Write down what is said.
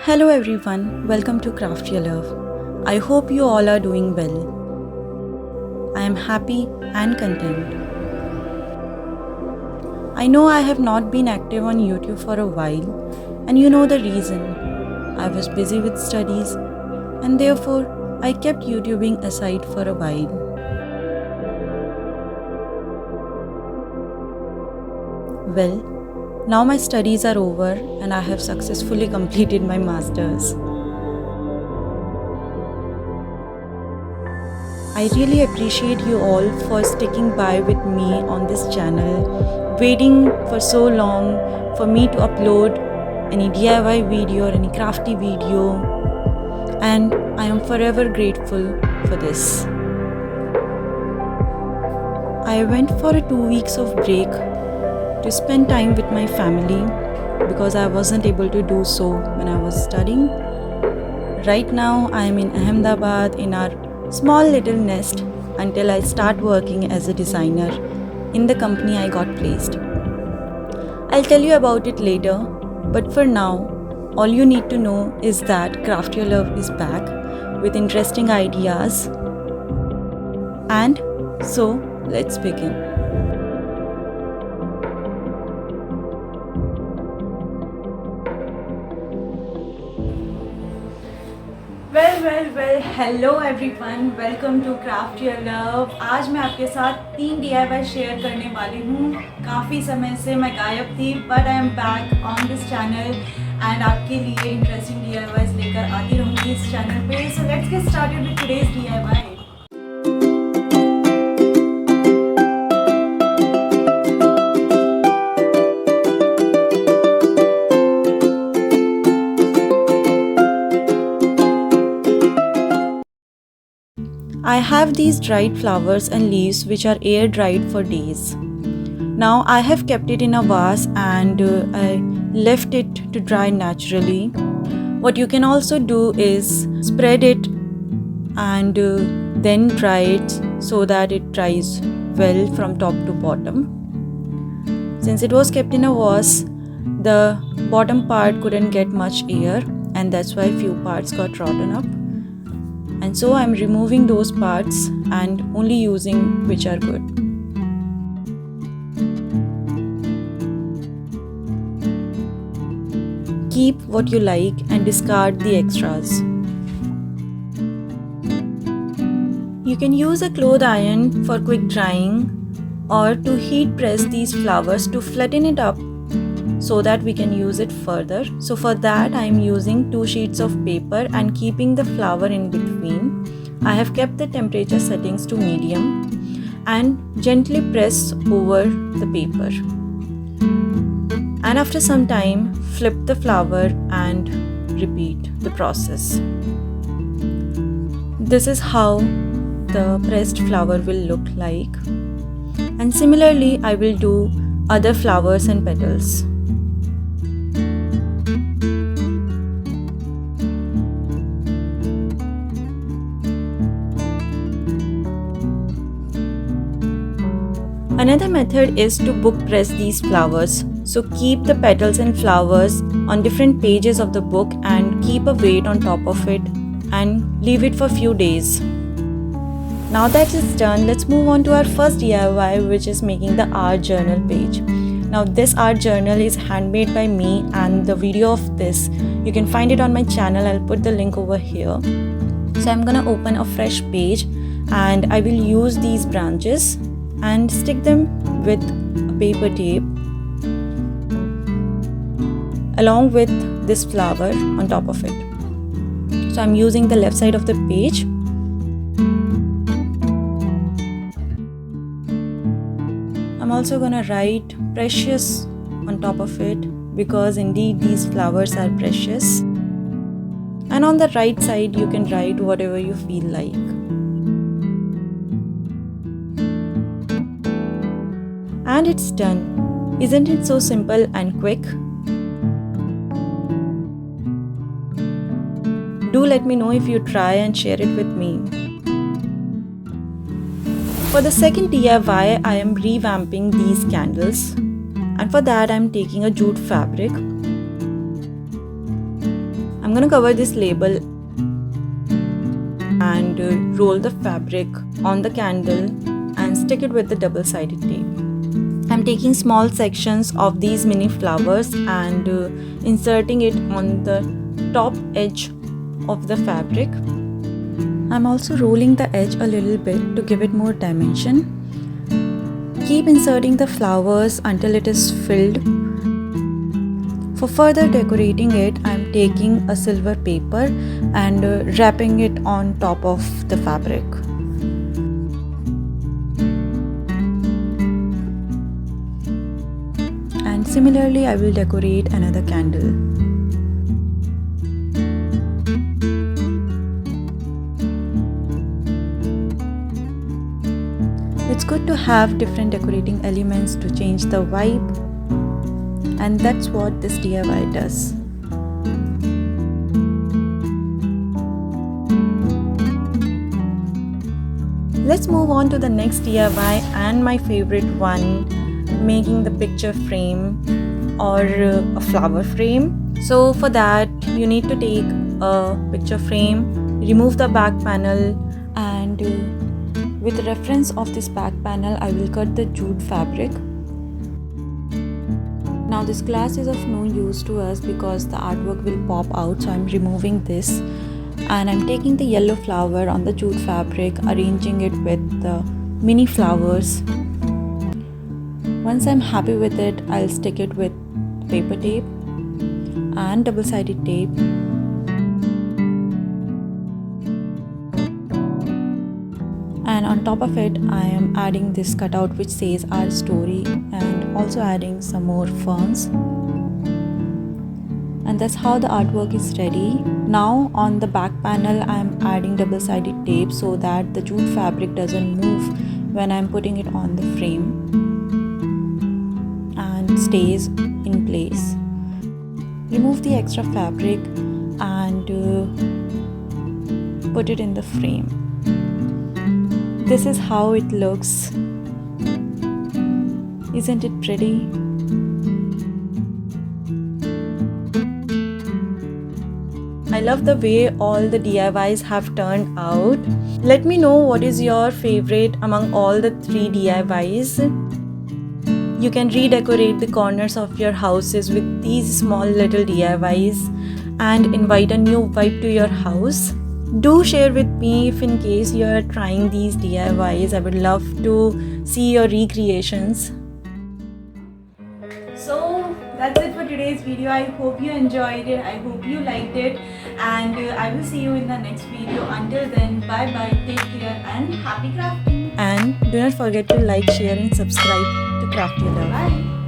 Hello everyone, welcome to Craft Your Love. I hope you all are doing well. I am happy and content. I know I have not been active on YouTube for a while, and you know the reason. I was busy with studies, and therefore I kept YouTubing aside for a while. Well, now my studies are over and I have successfully completed my masters. I really appreciate you all for sticking by with me on this channel, waiting for so long for me to upload any DIY video or any crafty video, and I am forever grateful for this. I went for a 2 weeks of break to spend time with my family because I wasn't able to do so when I was studying. Right now I am in Ahmedabad in our small little nest until I start working as a designer in the company I got placed. I'll tell you about it later, but for now, all you need to know is that Craft Your Love is back with interesting ideas. And so, let's begin. Well, hello everyone, welcome to Craft Your Love. आज मैं आपके साथ 3 DIY share करने वाली हूँ. काफ़ी समय से मैं गायब थी, but I am back on this channel and आपके लिए इंटरेस्टिंग DIYs लेकर आती रहूँगी इस चैनल पे. So let's get started with today's DIY. I have these dried flowers and leaves which are air dried for days. Now I have kept it in a vase and I left it to dry naturally. What you can also do is spread it and then dry it so that it dries well from top to bottom. Since it was kept in a vase, the bottom part couldn't get much air and that's why few parts got rotten up. And so I'm removing those parts and only using which are good. Keep what you like and discard the extras. You can use a cloth iron for quick drying or to heat press these flowers to flatten it up so that we can use it further. So for that I am using 2 sheets of paper and keeping the flower in between. I have kept the temperature settings to medium and gently press over the paper. And after some time, flip the flower and repeat the process. This is how the pressed flower will look like. And similarly, I will do other flowers and petals. Another method is to book press these flowers. So keep the petals and flowers on different pages of the book and keep a weight on top of it and leave it for a few days. Now that it's done, let's move on to our first DIY, which is making the art journal page. Now this art journal is handmade by me and the video of this, you can find it on my channel. I'll put the link over here. So I'm gonna open a fresh page and I will use these branches and stick them with a paper tape along with this flower on top of it. So I'm using the left side of the page. I'm also gonna write precious on top of it because indeed these flowers are precious. And on the right side you can write whatever you feel like. And it's done. Isn't it so simple and quick? Do let me know if you try and share it with me. For the second DIY, I am revamping these candles. And for that, I am taking a jute fabric. I'm I'm gonna cover this label and roll the fabric on the candle and stick it with the double-sided tape. I'm taking small sections of these mini flowers and inserting it on the top edge of the fabric. I'm also rolling the edge a little bit to give it more dimension. Keep inserting the flowers until it is filled. For further decorating it, I'm taking a silver paper and wrapping it on top of the fabric. And similarly, I will decorate another candle. It's good to have different decorating elements to change the vibe, and that's what this DIY does. Let's move on to the next DIY and my favorite one, making the picture frame or a flower frame. So for that, you need to take a picture frame, remove the back panel, and with reference of this back panel, I will cut the jute fabric. Now this glass is of no use to us because the artwork will pop out, so I'm removing this and I'm taking the yellow flower on the jute fabric, arranging it with the mini flowers. Once I'm happy with it, I'll stick it with paper tape and double-sided tape. And on top of it, I am adding this cutout which says our story and also adding some more ferns. And that's how the artwork is ready. Now on the back panel, I am adding double-sided tape so that the jute fabric doesn't move when I'm putting it on the frame and stays in place. Remove the extra fabric and put it in the frame. This is how it looks. Isn't it pretty? I love the way all the DIYs have turned out. Let me know what is your favorite among all the 3 DIYs. You can redecorate the corners of your houses with these small little DIYs and invite a new vibe to your house. Do share with me if in case you are trying these DIYs. I would love to see your recreations. So that's it for today's video. I hope you enjoyed it. I hope you liked it. And I will see you in the next video. Until then, bye bye, take care and happy crafting. And do not forget to like, share and subscribe to Craft Your Love. Bye.